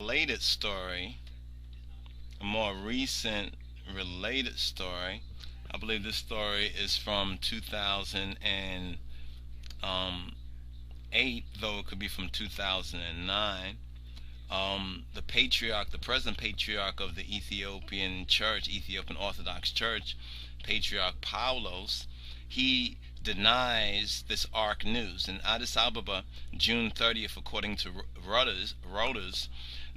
Related story, a more recent related story. I believe this story is from 2008, though it could be from 2009. The patriarch, the present patriarch of the Ethiopian Church, Ethiopian Orthodox Church, Patriarch Paulos, he denies this ARC news. In Addis Ababa, June 30th, according to Reuters,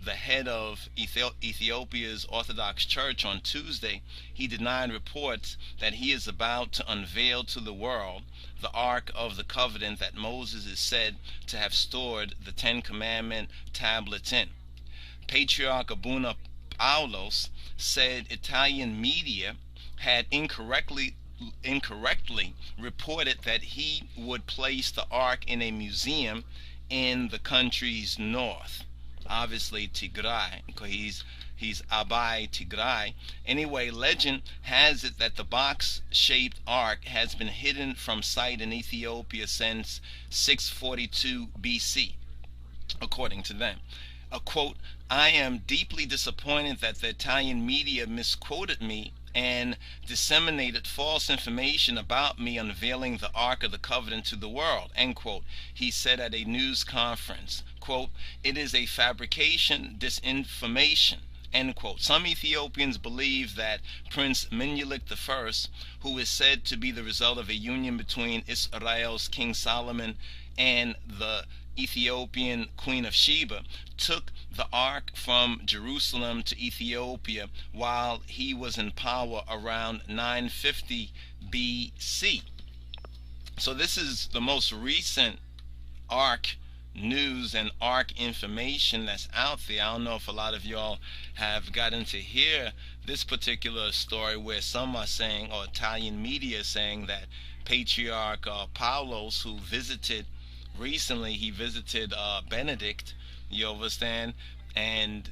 the head of Ethiopia's Orthodox Church on Tuesday, he denied reports that he is about to unveil to the world the Ark of the Covenant that Moses is said to have stored the Ten Commandment tablets in. Patriarch Abune Paulos said Italian media had incorrectly reported that he would place the Ark in a museum in the country's north, obviously Tigray, because he's Abai Tigray. Anyway, legend has it that the box-shaped ark has been hidden from sight in Ethiopia since 642 BC, according to them. A quote, "I am deeply disappointed that the Italian media misquoted me and disseminated false information about me unveiling the Ark of the Covenant to the world," end quote, he said at a news conference. Quote, "It is a fabrication, disinformation," end quote. Some Ethiopians believe that Prince Menelik I, who is said to be the result of a union between Israel's King Solomon and the Ethiopian Queen of Sheba, took the ark from Jerusalem to Ethiopia while he was in power around 950 BC. So this is the most recent ark news and ark information that's out there. I don't know if a lot of y'all have gotten to hear this particular story, where some are saying, or Italian media is saying, that Patriarch Paulos, who visited recently, he visited Benedict, you understand, and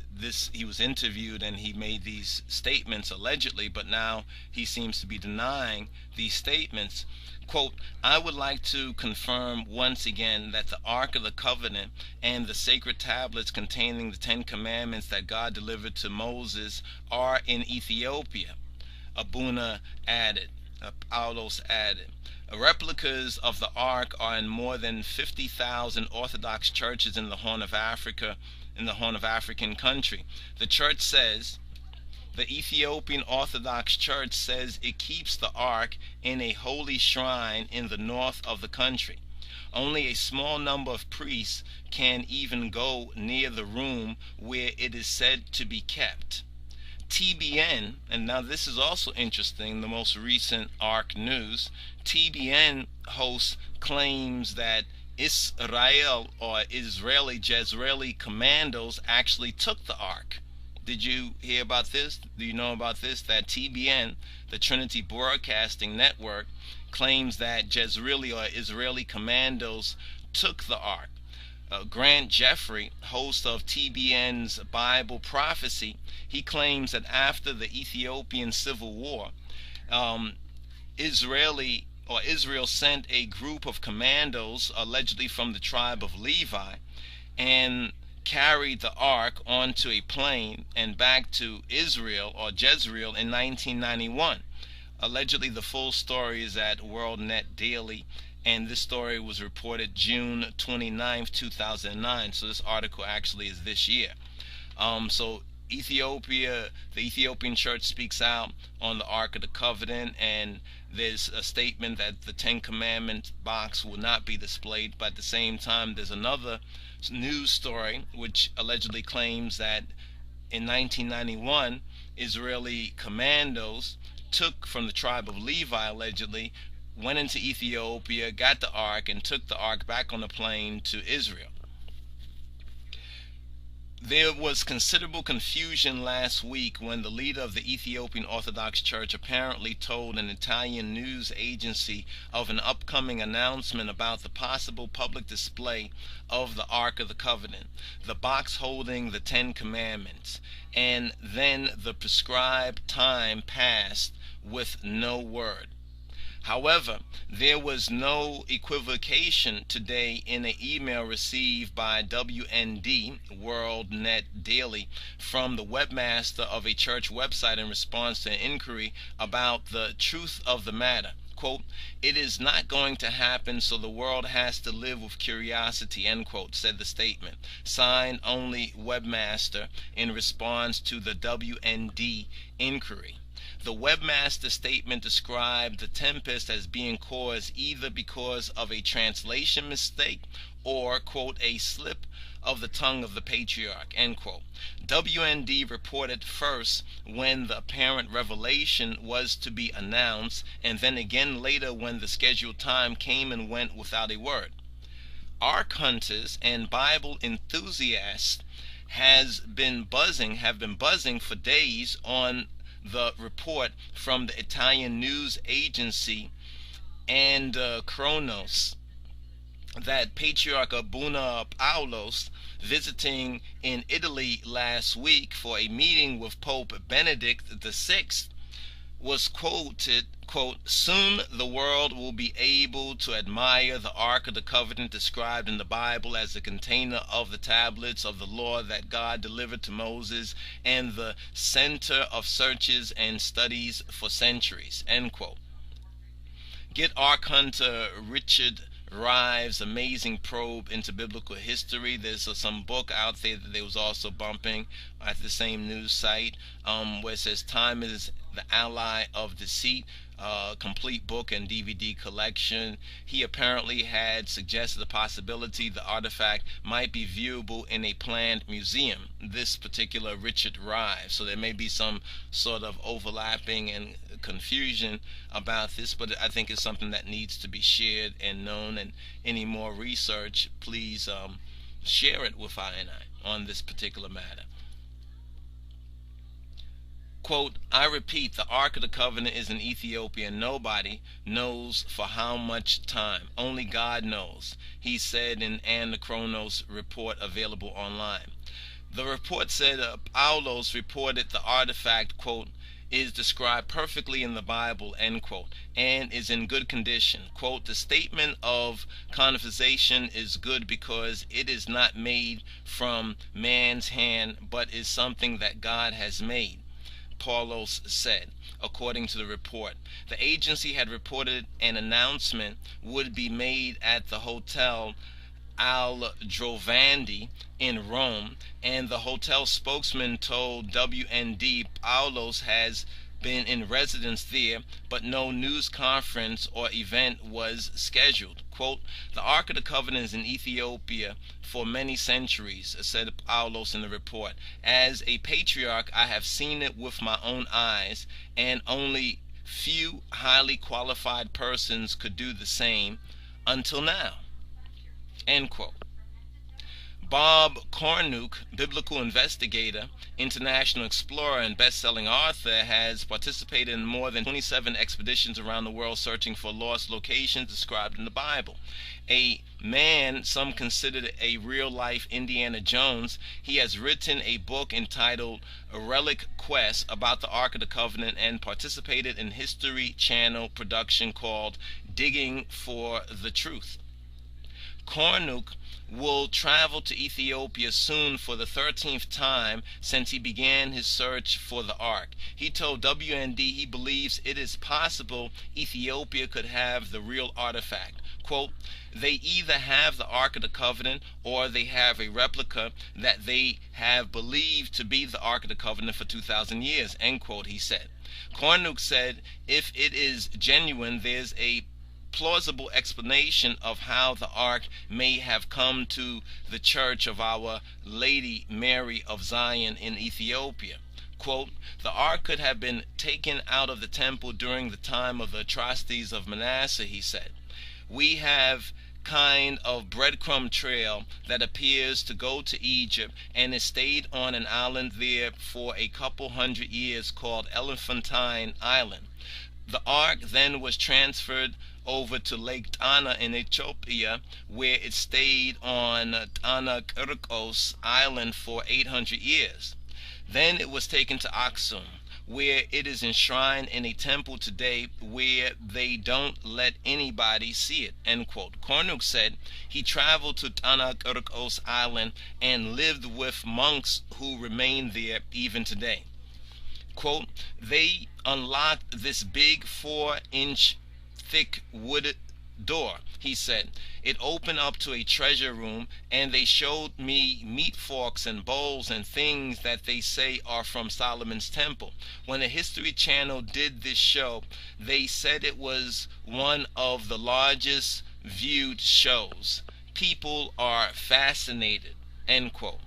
he was interviewed and he made these statements allegedly, but now he seems to be denying these statements. Quote, "I would like to confirm once again that the Ark of the Covenant and the sacred tablets containing the Ten Commandments that God delivered to Moses are in Ethiopia," Abuna added. Paulos added. Replicas of the Ark are in more than 50,000 Orthodox churches in the Horn of Africa, in the Horn of African country. The church says, the Ethiopian Orthodox Church says it keeps the Ark in a holy shrine in the north of the country. Only a small number of priests can even go near the room where it is said to be kept. TBN, and now this is also interesting, the most recent ARC news, TBN host claims that Israel or Israeli commandos actually took the Ark. Did you hear about this? Do you know about this? That TBN, the Trinity Broadcasting Network, claims that Jezreeli or Israeli commandos took the Ark. Grant Jeffrey, host of TBN's Bible Prophecy, he claims that after the Ethiopian Civil War, Israel sent a group of commandos, allegedly from the tribe of Levi, and carried the ark onto a plane and back to Israel or Jezreel in 1991. Allegedly, the full story is at WorldNet Daily, and this story was reported June 29th, 2009. So this article actually is this year. So Ethiopia, the Ethiopian Church speaks out on the Ark of the Covenant, and there's a statement that the Ten Commandments box will not be displayed. But at the same time, there's another news story which allegedly claims that in 1991, Israeli commandos took from the tribe of Levi, allegedly, went into Ethiopia, got the ark, and took the ark back on a plane to Israel. There was considerable confusion last week when the leader of the Ethiopian Orthodox Church apparently told an Italian news agency of an upcoming announcement about the possible public display of the Ark of the Covenant, the box holding the Ten Commandments, and then the prescribed time passed with no word. However, there was no equivocation today in an email received by WND, World Net Daily, from the webmaster of a church website in response to an inquiry about the truth of the matter. Quote, "It is not going to happen, so the world has to live with curiosity," end quote, said the statement. Signed only webmaster in response to the WND inquiry. The webmaster statement described the tempest as being caused either because of a translation mistake or, quote, "a slip of the tongue of the patriarch," end quote. WND reported first when the apparent revelation was to be announced, and then again later when the scheduled time came and went without a word. Ark hunters and Bible enthusiasts have been buzzing for days on the report from the Italian news agency and Kronos that Patriarch Abune Paulos, visiting in Italy last week for a meeting with Pope Benedict XVI, was quoted, quote, "Soon the world will be able to admire the Ark of the Covenant described in the Bible as the container of the tablets of the law that God delivered to Moses and the center of searches and studies for centuries," end quote. Get Ark hunter Richard Rives' amazing probe into biblical history. There's some book out there that they was also bumping at the same news site where it says "Time is the Ally of Deceit," complete book and DVD collection. He apparently had suggested the possibility the artifact might be viewable in a planned museum, this particular Richard Rives. So there may be some sort of overlapping and confusion about this, but I think it's something that needs to be shared and known, and any more research, please share it with I on this particular matter. Quote, "I repeat, the Ark of the Covenant is in Ethiopia. Nobody knows for how much time. Only God knows," he said in the Kronos report available online. The report said Paulos reported the artifact, quote, "is described perfectly in the Bible," end quote, and is in good condition. Quote, "The statement of conversation is good because it is not made from man's hand, but is something that God has made," Paulos said, according to the report. The agency had reported an announcement would be made at the Hotel Al Drovandi in Rome, and the hotel spokesman told WND Paulos has been in residence there, but no news conference or event was scheduled. Quote, "The Ark of the Covenant is in Ethiopia for many centuries," said Paulos in the report. "As a patriarch, I have seen it with my own eyes, and only few highly qualified persons could do the same until now," end quote. Bob Cornuke, biblical investigator, international explorer, and best-selling author, has participated in more than 27 expeditions around the world searching for lost locations described in the Bible. A man some considered a real-life Indiana Jones, he has written a book entitled Relic Quest about the Ark of the Covenant and participated in History Channel production called Digging for the Truth. Cornuke will travel to Ethiopia soon for the 13th time since he began his search for the Ark. He told WND he believes it is possible Ethiopia could have the real artifact. Quote, "They either have the Ark of the Covenant or they have a replica that they have believed to be the Ark of the Covenant for 2,000 years, end quote, he said. Cornuke said if it is genuine, there's a plausible explanation of how the Ark may have come to the Church of Our Lady Mary of Zion in Ethiopia. Quote, "The Ark could have been taken out of the temple during the time of the atrocities of Manasseh," he said. "We have kind of breadcrumb trail that appears to go to Egypt, and it stayed on an island there for a couple hundred years called Elephantine Island. The Ark then was transferred over to Lake Tana in Ethiopia, where it stayed on Tana Kirkos Island for 800 years. Then it was taken to Aksum, where it is enshrined in a temple today where they don't let anybody see it, end quote. Kornuk said he traveled to Tanakh Island and lived with monks who remain there even today. Quote, they unlocked this big 4-inch thick wood door, he said. It opened up to a treasure room, and they showed me meat forks and bowls and things that they say are from Solomon's temple. When the History Channel did this show, they said it was one of the largest viewed shows. People are fascinated, end quote.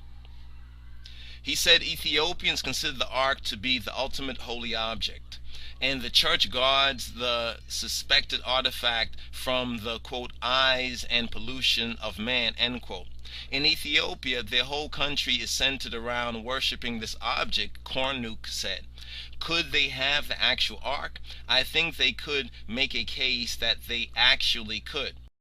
He said Ethiopians consider the ark to be the ultimate holy object, and the church guards the suspected artifact from the, quote, eyes and pollution of man, end quote. In Ethiopia, their whole country is centered around worshiping this object, Kornuk said. Could they have the actual ark? I think they could make a case that they actually could.